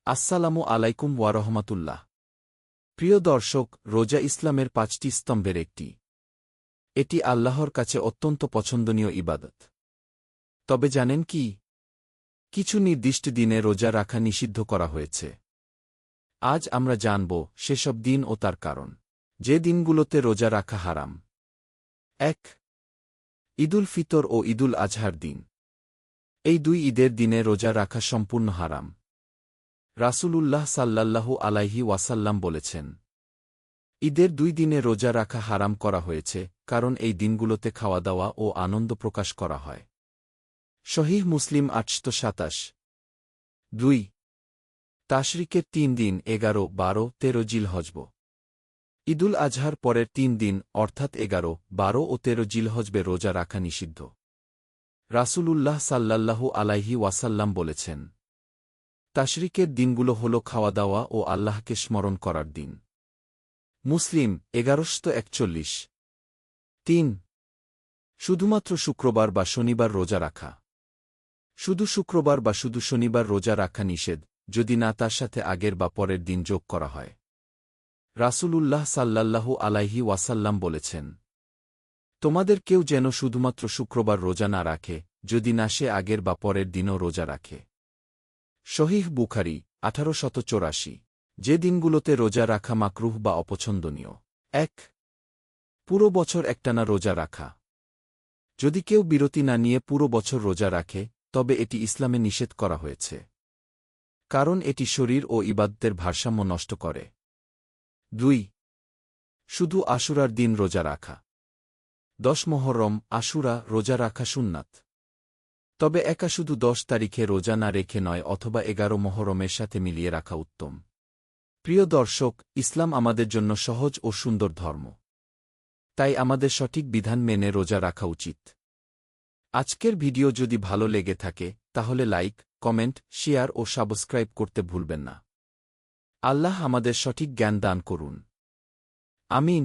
আসসালামু আলাইকুম ওয়া রাহমাতুল্লাহ। প্রিয় দর্শক, রোজা ইসলামের ৫টি স্তম্ভের একটি। এটি আল্লাহর কাছে অত্যন্ত পছন্দনীয় ইবাদত। তবে জানেন কি? কিছু নির্দিষ্ট দিনে রোজা রাখা নিষিদ্ধ করা হয়েছে। আজ আমরা জানব সেসব দিন ও তার কারণ। যে দিনগুলোতে রোজা রাখা হারাম। ১. ঈদুল ফিতর ও ঈদুল আজহার দিন। এই দুই ঈদের দিনে রোজা রাখা সম্পূর্ণ হারাম। রাসূলুল্লাহ সাল্লাল্লাহু আলাইহি ওয়াসাল্লাম বলেছেন, ঈদের দুই দিনে রোজা রাখা হারাম করা হয়েছে, কারণ এই দিনগুলোতে খাওয়া দাওয়া ও আনন্দ প্রকাশ করা হয়। সহিহ মুসলিম ৮২৭। ২. তাশরিকের ৩ দিন ১১, ১২, ১৩ জিলহজ। ঈদুল আজহার পরের ৩ দিন অর্থাৎ ১১, ১২ ও ১৩ জিলহজবে রোজা রাখা নিষিদ্ধ। রাসূলুল্লাহ সাল্লাল্লাহু আলাইহি ওয়াসাল্লাম বলেছেন, তাশরিকের দিনগুলো হল খাওয়া দাওয়া ও আল্লাহকে স্মরণ করার দিন। মুসলিম ১১৪১। ৩. শুধুমাত্র শুক্রবার বা শনিবার রোজা রাখা। শুধু শুক্রবার বা শুধু শনিবার রোজা রাখা নিষেধ, যদি না তার সাথে আগের বা পরের দিন যোগ করা হয়। রাসূলুল্লাহ সাল্লাল্লাহু আলাইহি ওয়াসাল্লাম বলেছেন, তোমাদের কেউ যেন শুধুমাত্র শুক্রবার রোজা না রাখে, যদি না সে আগের বা পরের দিনও রোজা রাখে। সহিহ বুখারী ১৮৮৪। যে দিনগুলোতে রোজা রাখা মাকরুহ বা অপছন্দনীয়। ১. পুরো বছর একটানা রোজা রাখা। যদি কেউ বিরতি না নিয়ে পুরো বছর রোজা রাখে, তবে এটি ইসলামে নিষেধ করা হয়েছে। কারণ এটি শরীর ও ইবাদতের ভারসাম্য নষ্ট করে। ২. শুধু আশুরার দিন রোজা রাখা। ১০ মুহররম আশুরা রোজা রাখা সুন্নাত। তবে একা শুধু ১০ তারিখে রোজা না রেখে নয়, অথবা ১১ মুহররমের সাথে মিলিয়ে রাখা উত্তম। প্রিয় দর্শক, ইসলাম আমাদের জন্য সহজ ও সুন্দর ধর্ম। তাই আমাদের সঠিক বিধান মেনে রোজা রাখা উচিত। আজকের ভিডিও যদি ভালো লেগে থাকে, তাহলে লাইক, কমেন্ট, শেয়ার ও সাবস্ক্রাইব করতে ভুলবেন না। আল্লাহ আমাদের সঠিক জ্ঞান দান করুন। আমিন।